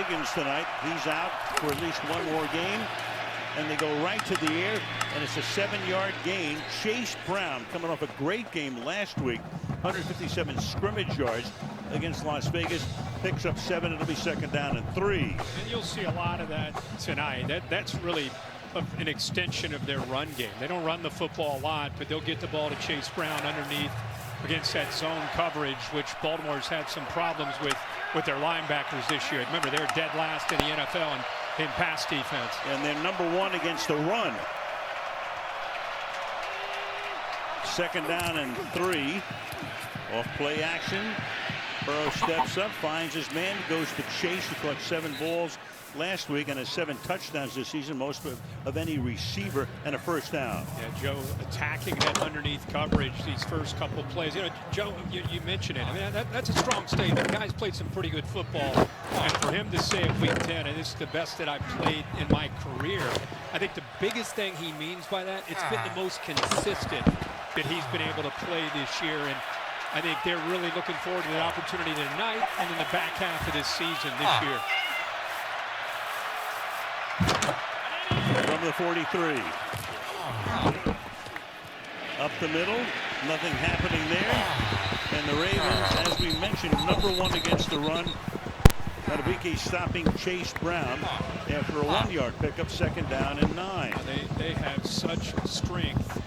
Higgins tonight. He's out for at least one more game. And they go right to the air, and it's a 7-yard gain. Chase Brown, coming off a great game last week, 157 scrimmage yards against Las Vegas, picks up 7. It'll be 2nd down and 3. And you'll see a lot of that tonight. That's really an extension of their run game. They don't run the football a lot, but they'll get the ball to Chase Brown underneath against that zone coverage, which Baltimore's had some problems with their linebackers this year. Remember, they're dead last in the NFL in pass defense. And they're number 1 against the run. 2nd down and 3. Off play action. Burrow steps up, finds his man, goes to Chase, who caught 7 balls last week and has 7 touchdowns this season, most of any receiver, and a 1st down. Yeah, Joe attacking that underneath coverage these first couple of plays. You know, Joe, you mentioned it. I mean, that's a strong statement. The guy's played some pretty good football, and for him to say at week 10, and this is the best that I've played in my career, I think the biggest thing he means by that, it's been the most consistent that he's been able to play this year, and I think they're really looking forward to the opportunity tonight and in the back half of this season this year. From the 43. Up the middle, nothing happening there. And the Ravens, as we mentioned, number 1 against the run. Madubuike stopping Chase Brown after a 1-yard pickup, 2nd down and 9. They have such strength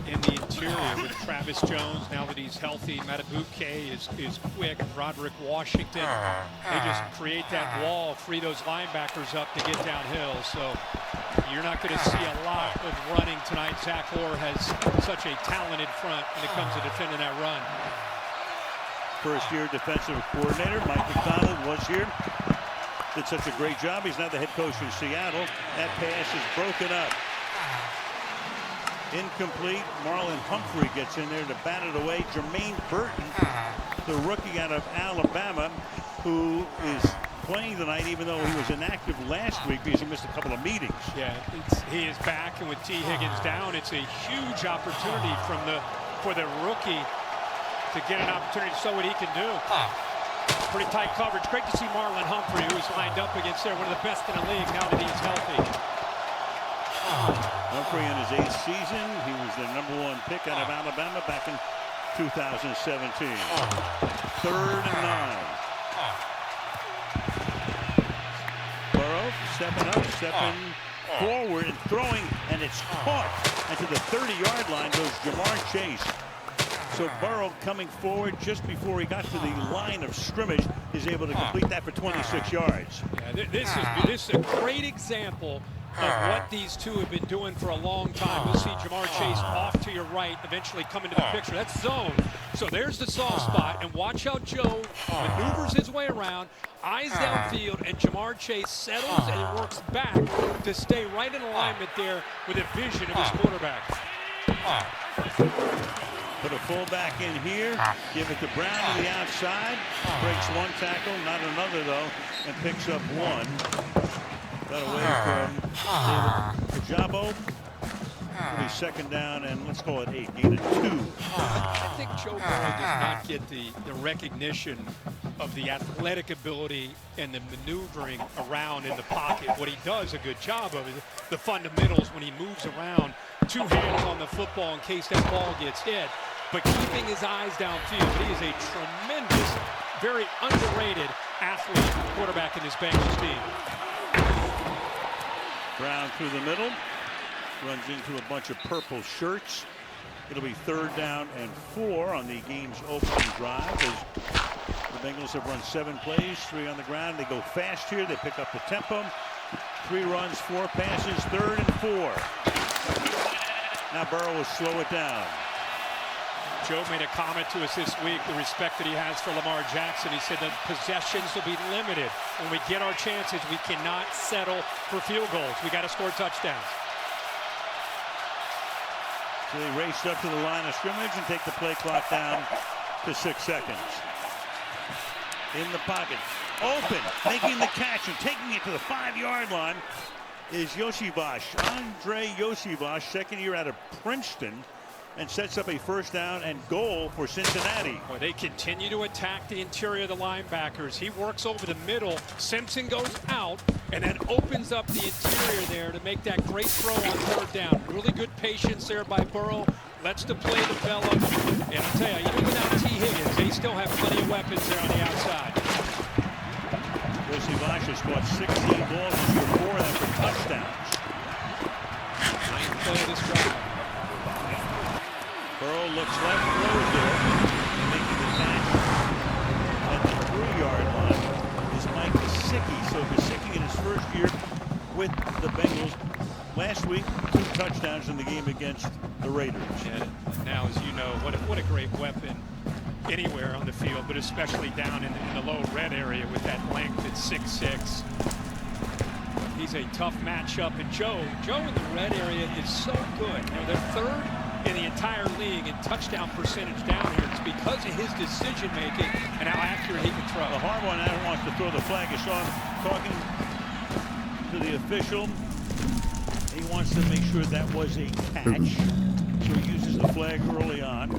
in the interior with Travis Jones. Now that he's healthy, Madubuike is quick. Roderick Washington, they just create that wall, free those linebackers up to get downhill. So you're not going to see a lot of running tonight. Zach Orr has such a talented front when it comes to defending that run. First-year defensive coordinator Mike McDonald was here. Did such a great job. He's now the head coach in Seattle. That pass is broken up. Incomplete. Marlon Humphrey gets in there to bat it away. Jermaine Burton, the rookie out of Alabama, who is playing tonight, even though he was inactive last week because he missed a couple of meetings. Yeah, he is back, and with T. Higgins down, it's a huge opportunity for the rookie to get an opportunity to show what he can do. Pretty tight coverage. Great to see Marlon Humphrey, who's lined up against there, one of the best in the league now that he's healthy. Humphrey in his 8th season. He was the number 1 pick out of Alabama back in 2017. 3rd and 9. Burrow stepping up, stepping forward and throwing, and it's caught. And to the 30-yard line goes Jamar Chase. So Burrow coming forward just before he got to the line of scrimmage is able to complete that for 26 yards. Yeah, this is a great example of what these two have been doing for a long time. We'll see Jamar Chase off to your right, eventually come into the picture. That's zone. So there's the soft spot, and watch how Joe maneuvers his way around, eyes downfield, and Jamar Chase settles and works back to stay right in alignment there with a vision of his quarterback. Put a fullback in here, give it to Brown to the outside, breaks 1 tackle, not another though, and picks up 1. Got away from David Ojabo. It'll be 2nd down and let's call it 8, gain of 2. I think Joe Burrow does not get the recognition of the athletic ability and the maneuvering around in the pocket. What he does a good job of is the fundamentals when he moves around, 2 hands on the football in case that ball gets hit, but keeping his eyes downfield. But he is a tremendous, very underrated athlete, quarterback in this Bengals team. Brown through the middle, runs into a bunch of purple shirts. It'll be 3rd down and 4 on the game's opening drive. As the Bengals have run 7 plays, 3 on the ground. They go fast here. They pick up the tempo. 3 runs, 4 passes, 3rd and 4. Now Burrow will slow it down. Joe made a comment to us this week, the respect that he has for Lamar Jackson. He said that possessions will be limited. When we get our chances, we cannot settle for field goals. We got to score touchdowns. So they raced up to the line of scrimmage and take the play clock down to 6 seconds. In the pocket, open, making the catch and taking it to the 5-yard line is Iosivas. Andre Iosivas, 2nd year out of Princeton. and sets up a first down and goal for Cincinnati. Well, they continue to attack the interior of the linebackers. He works over the middle. Simpson goes out and then opens up the interior there to make that great throw on third down. Really good patience there by Burrow. Lets the play develop. And I'll tell you, even without T. Higgins, they still have plenty of weapons there on the outside. Wesley Bosch has caught 16 balls this year, 4 of them for touchdowns. Ninth play of this drive. Burrow looks left, throws there, making the catch at the 3-yard line is Mike Gesicki. So Gesicki in his first year with the Bengals last week, 2 touchdowns in the game against the Raiders. And now, as you know, what a great weapon anywhere on the field, but especially down in the low red area with that length at 6'6". He's a tough matchup, and Joe in the red area is so good. You know, they're third in the entire league in touchdown percentage down here. It's because of his decision making and how accurate he can throw. The Harbaugh now wants to throw the flag. You saw him talking to the official. He wants to make sure that was a catch, so he uses the flag early on. A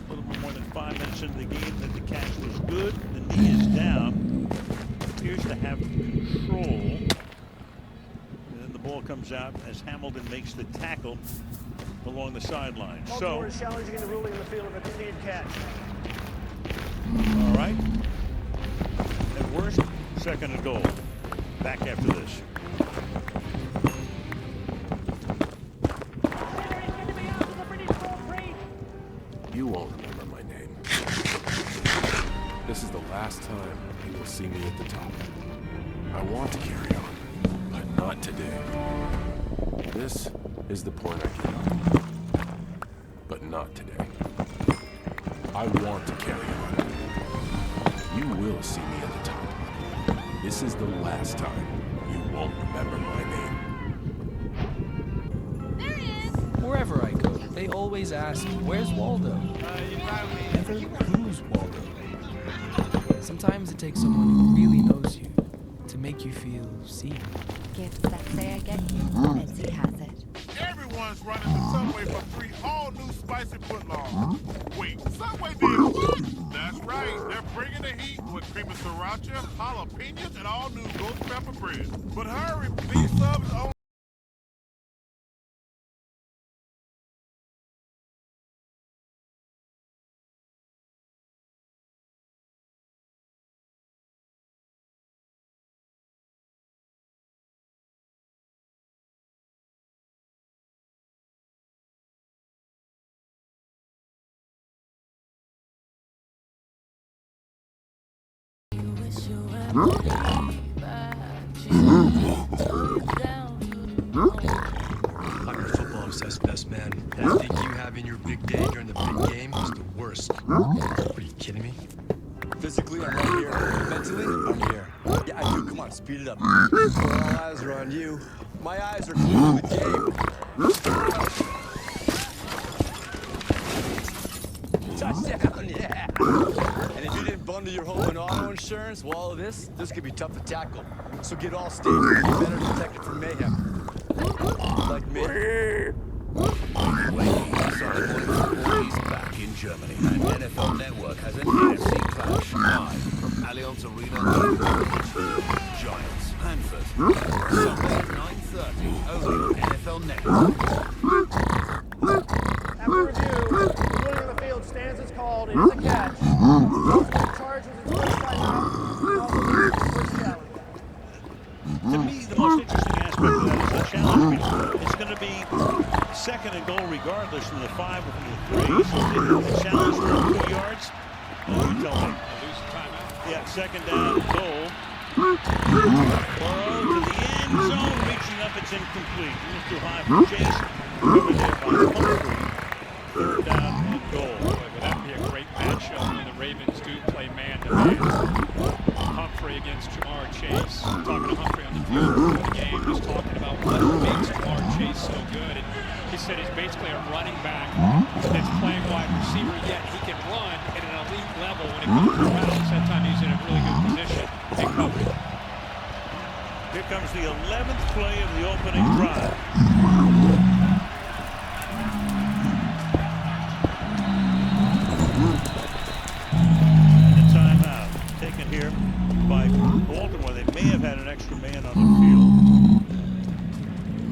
little bit more than 5 minutes into the game that the catch was good. The knee is down. Appears to have control. And then the ball comes out as Hamilton makes the tackle along the sideline. So is challenging in the ruling on the field of an Indian catch. All right. At worst, second and goal. Back after this. You won't remember my name. This is the last time you will see me at the top. I want to carry on, but not today. This is the point I get on, but not today. I want to carry on. You will see me at the top. This is the last time you won't remember my name. Wherever I go, they always ask, where's Waldo? Never who's Waldo. Sometimes it takes someone who really knows you to make you feel seen. Gifts that say I get you, Etsy has it. Everyone's running the Subway for 3 all-new spicy footlongs. Wait, Subway did what? That's right. They're bringing the heat with creamy sriracha, jalapenos, and all-new ghost pepper bread. But hurry, these subs only... I'm your football-obsessed best man. That thing you have in your big day during the big game is the worst. Are you kidding me? Physically, I'm right here. Mentally, I'm here. Yeah, I do. Come on, speed it up. All eyes are on you. My eyes are glued to the game. Touchdown, yeah. And if you didn't bundle your home and auto insurance, well, all of this could be tough to tackle. So get all states to be better protected from mayhem. Like me. He's back in Germany, and NFL Network has an NFC clash live from Allianz Arena. Giants, Panthers, Sunday at 9:30 over NFL Network. After review, the ruling on the field stands as called. It is a catch. Charged with his first touchdown. First challenge. To me, the most interesting aspect of that is the challenge. It's going to be second and goal regardless from the 5 or from the 3. So if the challenge for 2 yards, you tell me. Lose the timeout. Yeah, second down, goal. Burrow to the end zone, reaching up, it's incomplete. A little too high for Chase. Covered there by Humphrey. Third down and goal. Boy, would that be a great matchup when the Ravens do play man-to-man. Humphrey against Jamar Chase. Talking to Humphrey on the field before the game, just talking about what makes Jamar Chase so good. And he said he's basically a running back that's playing wide receiver, yet he can run at an elite level when it comes to routes. That time he's in a really good position and covered. Here comes the 11th play of the opening drive. extra man on the field.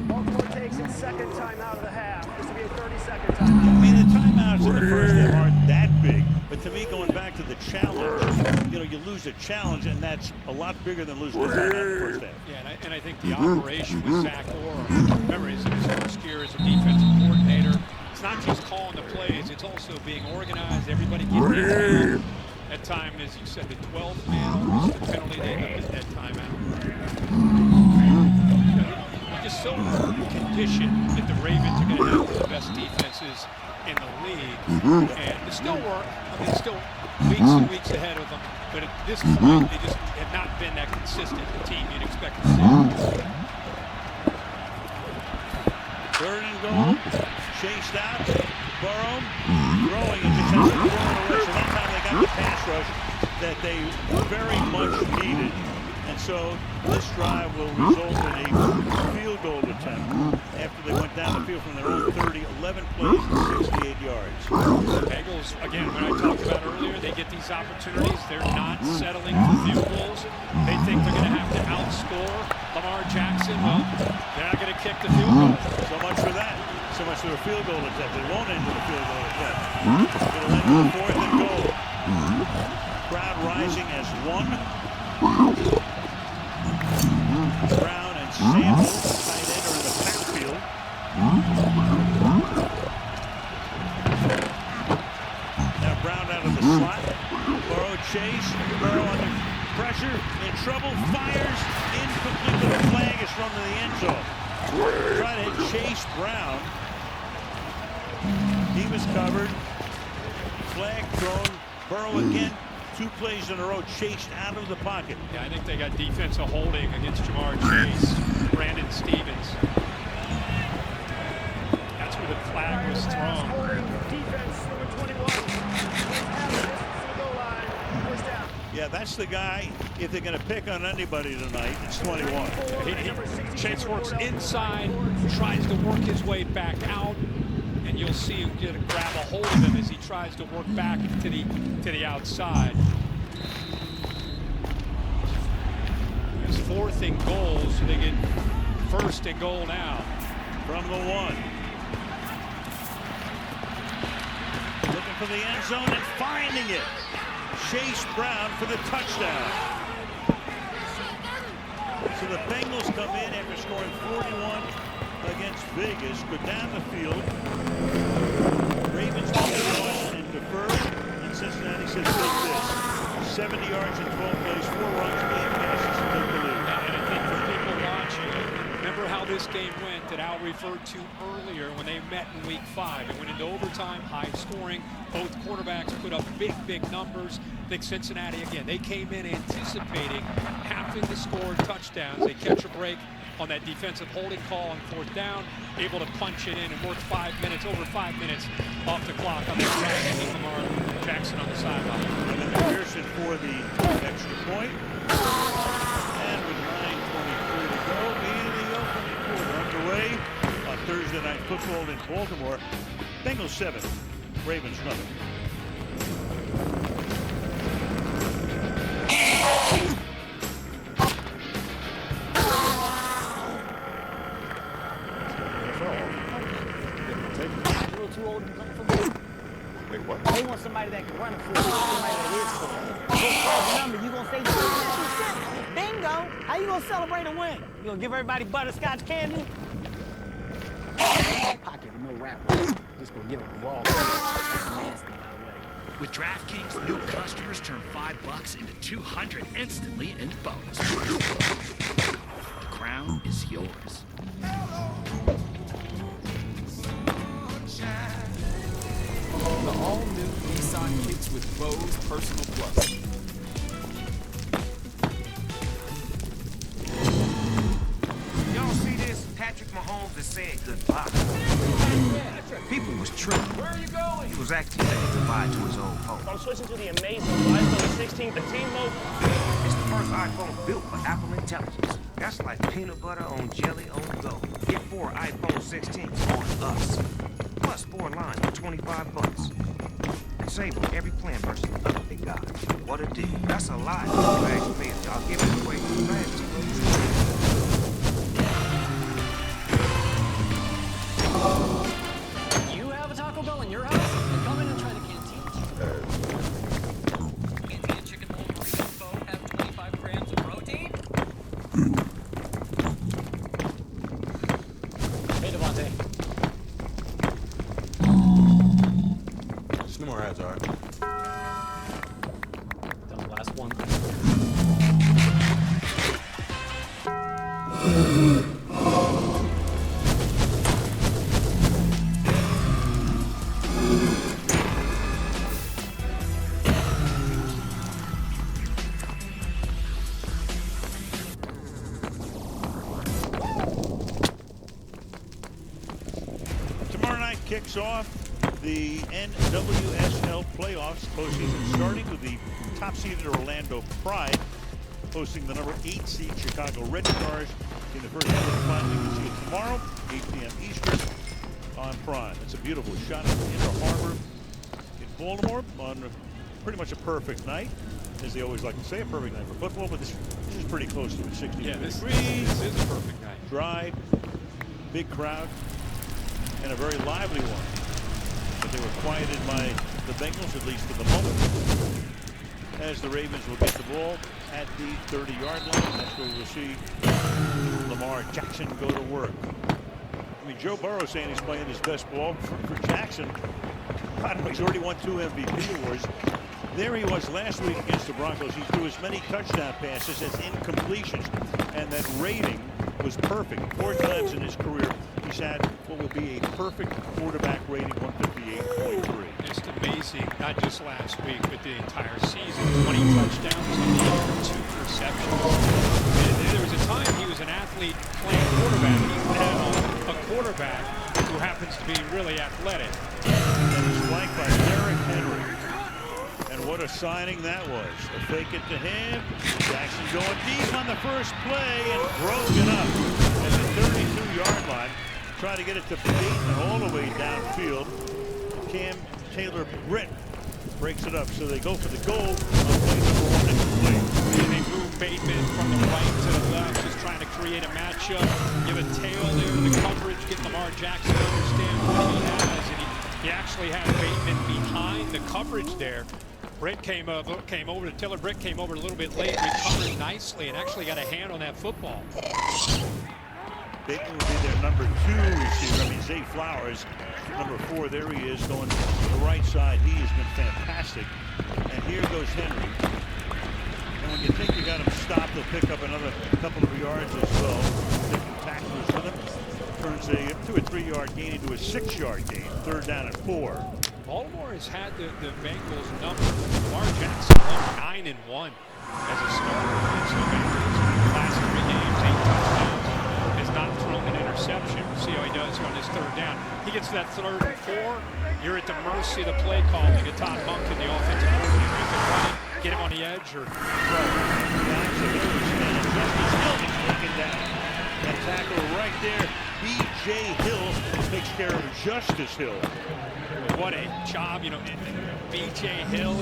Baltimore takes its second timeout of the half. This will be a 30-second I timeout. mean, the timeouts in the first half aren't that big, but to me, going back to the challenge, you lose a challenge, and that's a lot bigger than losing a timeout in the first half. Yeah, and I think the operation with Zach Orr, remember, his first year as a defensive coordinator, it's not just calling the plays, it's also being organized, everybody getting in. That time, as you said, the 12th man, almost the penalty they got that timeout. You're just so conditioned that the Ravens are going to have one of the best defenses in the league. And it still work. I mean, still weeks and weeks ahead of them. But at this point, they just have not been that consistent team you'd expect to see. Third and goal, chased out, Burrow throwing and just has to throw it away. So that time they got the pass rush that they very much needed. And so this drive will result in a field goal attempt after they went down the field from their own 30, 11 plays and 68 yards. The Bengals, again, when I talked about earlier, they get these opportunities. They're not settling for field goals. They think they're going to have to outscore Lamar Jackson. Well, they're not going to kick the field goal. So much for that. So much for a field goal attempt. It won't end with a field goal attempt. It'll end with a fourth and goal. Crowd rising as one. Brown and Samuels, tight end, are in the backfield. Now Brown out of the slot. Burrow chase. Burrow under pressure, in trouble, fires, incomplete with a flag is thrown to the end zone. Trying to chase Brown. He was covered. Flag thrown. Burrow again. 2 plays in a row chased out of the pocket. Yeah, I think they got defensive holding against Jamar Chase, Brandon Stevens. That's where the flag was thrown. Holding defense, number 21. Goal line. First down. Yeah, that's the guy, if they're going to pick on anybody tonight, it's 21. Chase works inside, tries to work his way back out, and you'll see him get to grab a hold of him as he tries to work back to the outside. It's 4th and goal, so they get 1st and goal now. From the 1. Looking for the end zone and finding it. Chase Brown for the touchdown. So the Bengals come in after scoring 41 against Vegas, go down the field. Ravens get one and defer, and Cincinnati says take this. 70 yards in 12 plays, 4 runs, 8 passes to take the lead. And I think for people watching, remember how this game went that Al referred to earlier when they met in week 5. It went into overtime, high scoring. Both quarterbacks put up big numbers. I think Cincinnati, again, they came in anticipating having to score touchdowns. They catch a break on that defensive holding call on 4th down, able to punch it in and work 5 minutes, over 5 minutes off the clock on that drive to keep Lamar Jackson on the sideline. And then McPherson for the extra point. And with 9:23 to go, in the opening quarter underway on Thursday Night Football in Baltimore. Bengals 7, Ravens nothing. Too old to come from the Wait, what? They want somebody that can run for it, somebody that is for it. Just call the number, you gonna say the bingo. How you gonna celebrate a win? You gonna give everybody butterscotch candy? Pocket with no wrapper. Just gonna give them raw. That's nasty. With DraftKings, new customers turn $5 into $200 instantly in bonus. The crown is yours. The all-new Nissan Kicks with Bose Personal Plus. Y'all see this? Patrick Mahomes is saying goodbye. People was tripping. Where are you going? He was acting like goodbye to his old phone. I'm switching to the amazing iPhone 16, the team mode. It's the first iPhone built for Apple Intelligence. That's like peanut butter on jelly on the go. Get 4 iPhone 16s on us. Plus 4 lines for $25. disable every plan versus the other big guys. What a deal. That's a lot. Thanks, man. Y'all give it away too fast. You have a Taco Bell in your house? Then come in and try the canteen. Canteen chicken bowl burritos both have 25 grams of protein. Hey, Devontae. Just no more ads, alright? Done the last one. Tomorrow night kicks off the NWSL playoffs postseason, starting with the top-seeded Orlando Pride hosting the number 8 seed Chicago Red Stars in the first quarterfinal. You can see it tomorrow, 8 p.m. Eastern on Prime. It's a beautiful shot at Inter Harbor in Baltimore on pretty much a perfect night, as they always like to say, a perfect night for football, but this is pretty close to it, 60 This degrees. is a perfect night. Dry, big crowd, and a very lively one. But they were quieted by the Bengals, at least for the moment, as the Ravens will get the ball at the 30-yard line. That's where we'll see Lamar Jackson go to work. I mean, Joe Burrow saying he's playing his best ball for Jackson. By the way, he's already won 2 MVP awards. There he was last week against the Broncos. He threw as many touchdown passes as incompletions, and that rating was perfect. 4 times in his career, he's had what would be a perfect quarterback rating, 158.3. Just amazing, not just last week, but the entire season. 20 touchdowns on the year, 2 interceptions. And there was a time he was an athlete playing quarterback. He's now a quarterback who happens to be really athletic. And he's flanked by Derrick Henry. And what a signing that was. A fake it to him. Jackson going deep on the first play and broken up at the 32-yard line. Trying to get it to Bateman all the way downfield. Cam Taylor-Britt breaks it up, so they go for the goal on play number 1 and complete. And they move Bateman from the right to the left, just trying to create a matchup, give a tail there to the coverage, get Lamar Jackson to understand what he has, and he actually had Bateman behind the coverage there. Britt came over to Taylor-Britt, came over a little bit late, recovered nicely, and actually got a hand on that football. Bateman will be their number 2 receiver. I mean, Zay Flowers, number 4. There he is, going to the right side. He has been fantastic. And here goes Henry. And when you think you got him stopped, they'll pick up another couple of yards as well. Taking tacklers with him. Turns a 2 or 3 yard gain into a 6-yard gain. 3rd down and 4. Baltimore has had the Bengals number. Lamar Jackson, 9-1 as a starter against the Bengals. Last 3 games, 8 touchdowns. Has not thrown an interception. We'll see how he does on his 3rd down. He gets to that 3rd and 4. You're at the mercy of the play calling of Todd Monken, the offensive coordinator. You can run it, get him on the edge, or throw. Justice Hill is taken down. That tackle right there. B.J. Hill takes care of Justice Hill. What a job, you know. B.J. Hill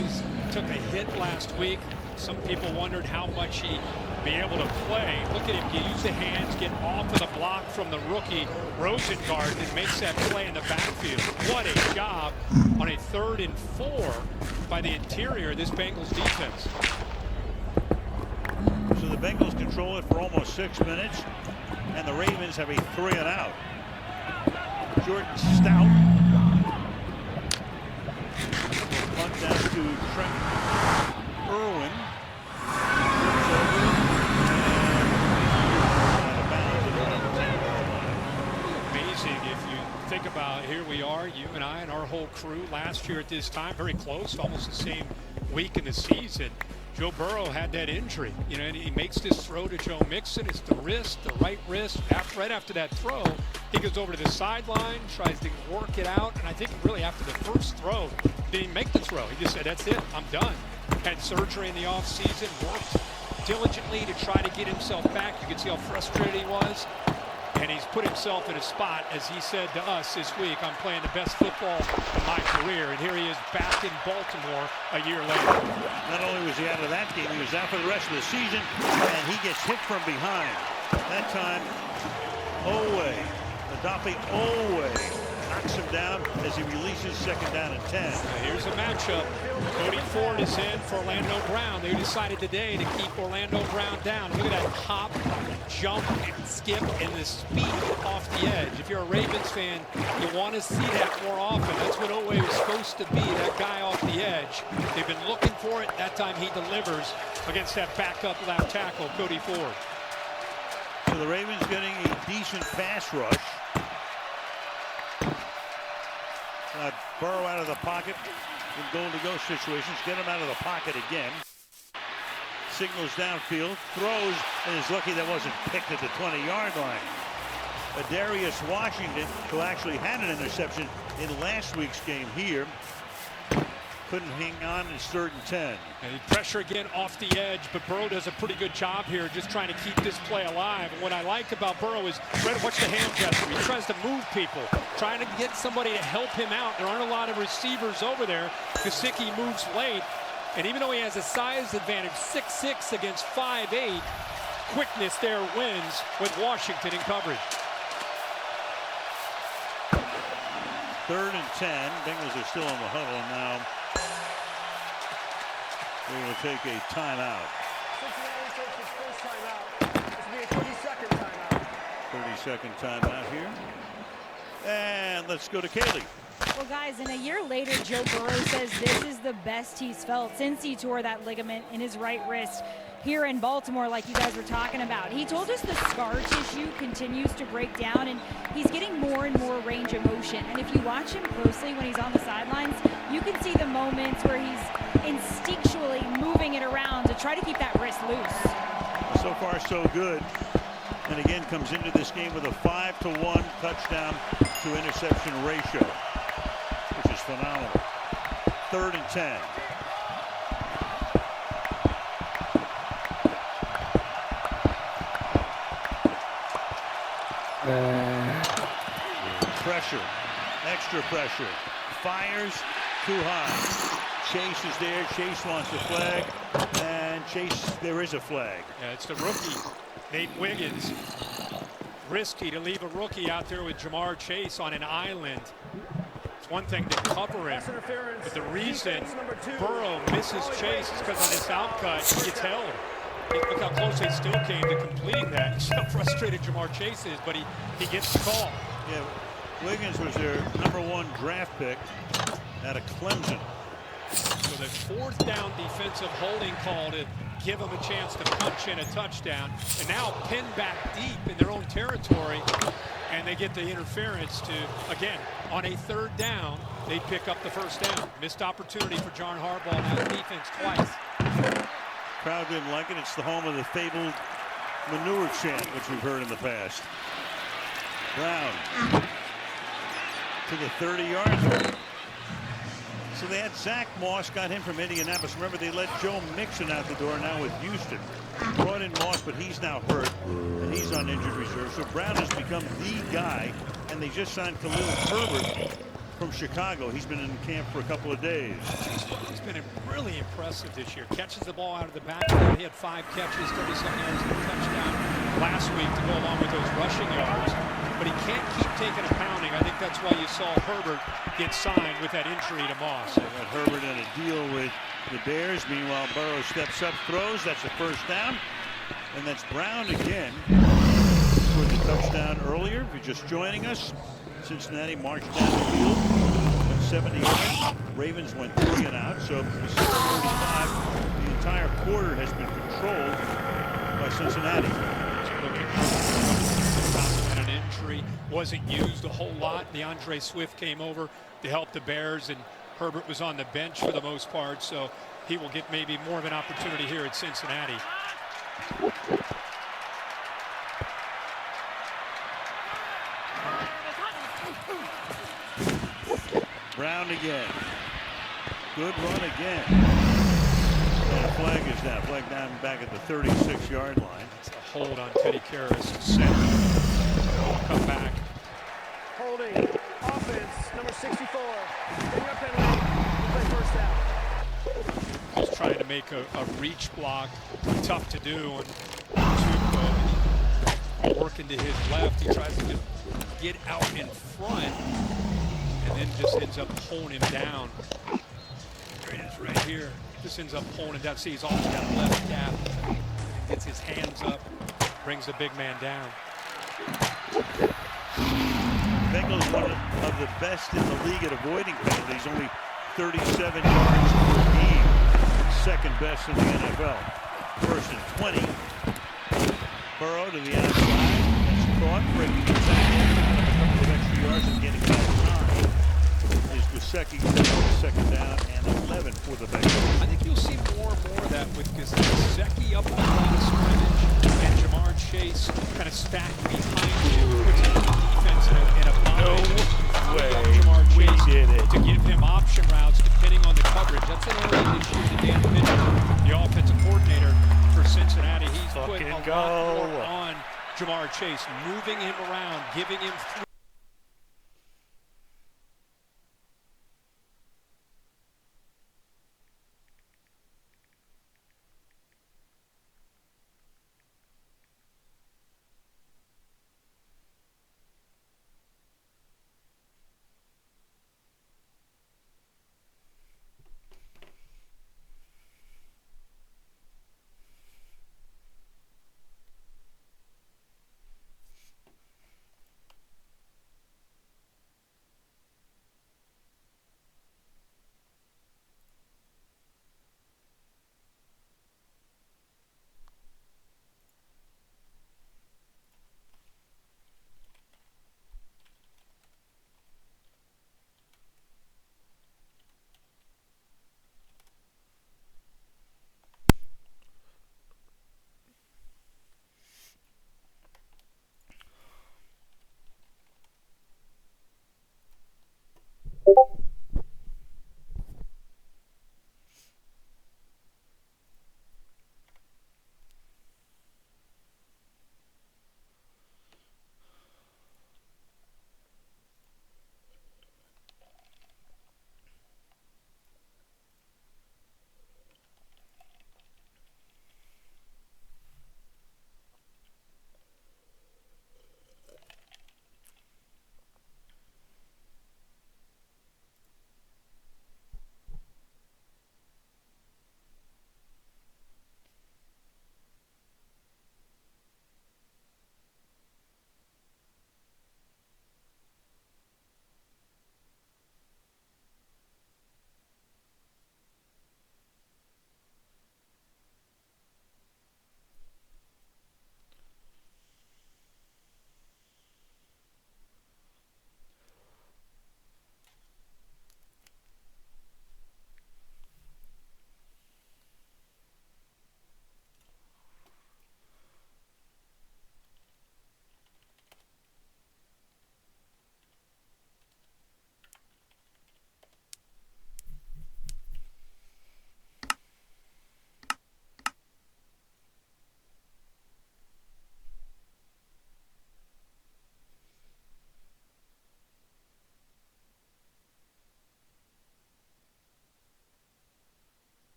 took a hit last week. Some people wondered how much he'd be able to play. Look at him use the hands, get off of the block from the rookie Rosengard, and makes that play in the backfield. What a job on a 3rd and 4 by the interior of this Bengals defense. So the Bengals control it for almost 6 minutes, and the Ravens have a 3 and out. Jordan Stout will punt down to Trent Irwin. Amazing if you think about, here we are, you and I and our whole crew last year at this time, very close, almost the same week in the season. Joe Burrow had that injury, you know, and he makes this throw to Joe Mixon. It's the wrist, the right wrist. Right after that throw, he goes over to the sideline, tries to work it out, and I think really after the first throw, he didn't make the throw. He just said, that's it, I'm done. Had surgery in the offseason, worked diligently to try to get himself back. You could see how frustrated he was. And he's put himself in a spot, as he said to us this week, I'm playing the best football of my career. And here he is back in Baltimore a year later. Not only was he out of that game, he was out for the rest of the season, and he gets hit from behind. That time, Owe, Odafe Owe, knocks him down as he releases 2nd down and 10. Here's a matchup. Cody Ford is in for Orlando Brown. They decided today to keep Orlando Brown down. Look at that hop, jump, and skip, and the speed off the edge. If you're a Ravens fan, you want to see that more often. That's what Owe was supposed to be, that guy off the edge. They've been looking for it. That time he delivers against that backup left tackle, Cody Ford. So the Ravens getting a decent pass rush. Burrow out of the pocket in goal-to-go situations. Get him out of the pocket again. Signals downfield, throws, and is lucky that wasn't picked at the 20-yard line. Darius Washington, who actually had an interception in last week's game here, couldn't hang on. It's 3rd and 10. And pressure again off the edge, but Burrow does a pretty good job here just trying to keep this play alive. And what I like about Burrow is, watch the hand gesture. He tries to move people, trying to get somebody to help him out. There aren't a lot of receivers over there. Gesicki moves late, and even though he has a size advantage, 6'6" against 5'8", quickness there wins with Washington in coverage. 3rd and 10. Bengals are still in the huddle, and now they're going to take a timeout. Cincinnati takes its first timeout. This will be a 30-second timeout. 30-second timeout here. And let's go to Kaylee. Well, guys, and a year later, Joe Burrow says this is the best he's felt since he tore that ligament in his right wrist here in Baltimore, like you guys were talking about. He told us the scar tissue continues to break down, and he's getting more and more range of motion. And if you watch him closely when he's on the sidelines, you can see the moments where he's instinctually moving it around to try to keep that wrist loose. So far, so good. And again, comes into this game with a 5-to-1 touchdown to interception ratio, which is phenomenal. 3rd and 10. Pressure, extra pressure, fires too high. Chase is there. Chase wants a flag, and Chase, there is a flag. Yeah, it's the rookie, Nate Wiggins. Risky to leave a rookie out there with Jamar Chase on an island. It's one thing to cover him, but the reason Burrow misses Chase is because on this outcut, he gets held. Look how close they still came to completing that. Just how frustrated Jamar Chase is, but he gets the call. Yeah, Wiggins was their #1 draft pick out of Clemson. So the 4th down defensive holding call to give them a chance to punch in a touchdown. And now pinned back deep in their own territory, and they get the interference to, again, on a 3rd down, they pick up the 1st down. Missed opportunity for John Harbaugh and his defense twice. Crowd didn't like it. It's the home of the fabled manure chant, which we've heard in the past. Brown to the 30-yard line. So they had Zach Moss, got him from Indianapolis. Remember, they let Joe Mixon out the door now with Houston. Brought in Moss, but he's now hurt, and he's on injured reserve. So Brown has become the guy, and they just signed Khalil Herbert from Chicago. He's been in camp for a couple of days. He's been really impressive this year. Catches the ball out of the backfield. He had 5 catches, 30-something yards, and a touchdown last week to go along with those rushing yards. But he can't keep taking a pounding. I think that's why you saw Herbert get signed with that injury to Moss. They got Herbert in a deal with the Bears. Meanwhile, Burrow steps up, throws. That's a 1st down. And that's Brown again for the touchdown earlier. If you're just joining us, Cincinnati marched down the field, went 70 yards. Ravens went 3 and out. So this is 45. The entire quarter has been controlled by Cincinnati. An injury wasn't used a whole lot. DeAndre Swift came over to help the Bears, and Herbert was on the bench for the most part, so he will get maybe more of an opportunity here at Cincinnati. Brown again. Good run again. And a flag is down. Flag down back at the 36-yard line. It's a hold on Teddy Karras to center. come back. Holding. Offense, number 64. Bring up penalty. We play first down. He's trying to make a reach block. Tough to do. And working to his left. He tries to just get out in front and then just ends up pulling him down. There it is right here. Just ends up pulling him down. See, he's almost got a left gap. Gets his hands up, brings the big man down. Bengals one of the best in the league at avoiding penalties, only 37 yards per game, second best in the NFL. First and 20. Burrow to the outside. That's caught, breaking the tackle. A couple of extra yards and getting back time. Is Gesicki second down and 11 for the Bengals. I think you'll see more and more of that with Gesicki up on the line of scrimmage and Jamar Chase kind of stacked behind him, puts the defense in a bind. No way. Jamar Chase did it. to give him option routes depending on the coverage. That's an area this year that Dan Pitcher, the offensive coordinator for Cincinnati, he's put a lot more on Jamar Chase, moving him around, giving him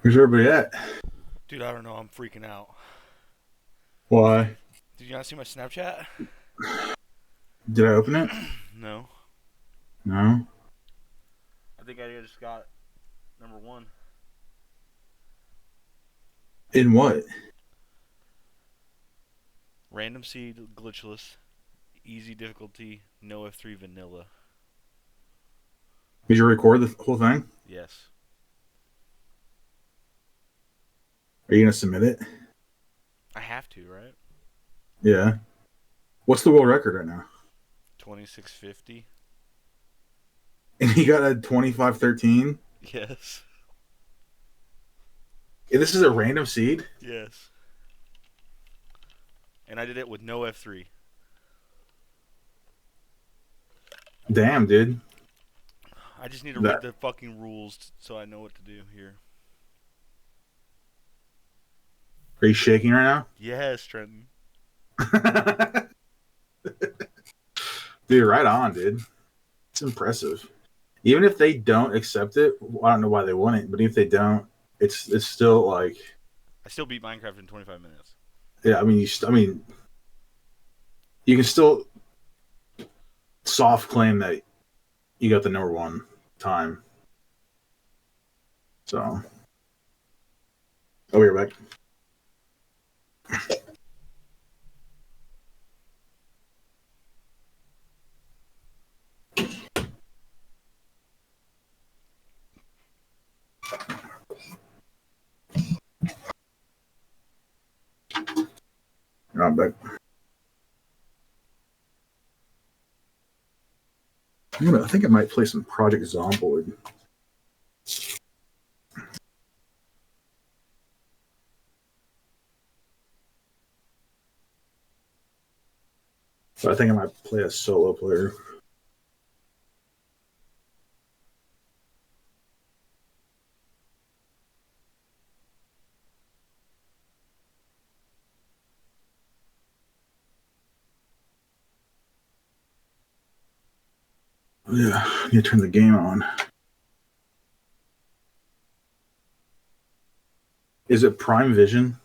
Where's everybody at? Dude, I don't know. I'm freaking out. Why? Did you not see my Snapchat? Did I open it? No. No. I think I just got number 1. In what? Random seed, glitchless, easy difficulty, no F3 vanilla. Did you record the whole thing? Yes. Are you gonna submit it? I have to, right? Yeah. What's the world record right now? 2650. And you got a 2513? Yes. And this is a random seed? Yes. And I did it with no F3. Damn, dude. I just need to read the fucking rules so I know what to do here. Are you shaking right now? Yes, Trenton. Dude, right on, dude. It's impressive. Even if they don't accept it, I don't know why they wouldn't, but if they don't, it's still like. I still beat Minecraft in 25 minutes. Yeah, I mean, you can still soft claim that you got the number 1 time. So, I'll be right back. I'm back. I think I might play some Project Zomboid. So I think I might play a solo player. Yeah, I need to turn the game on. Is it Prime Vision?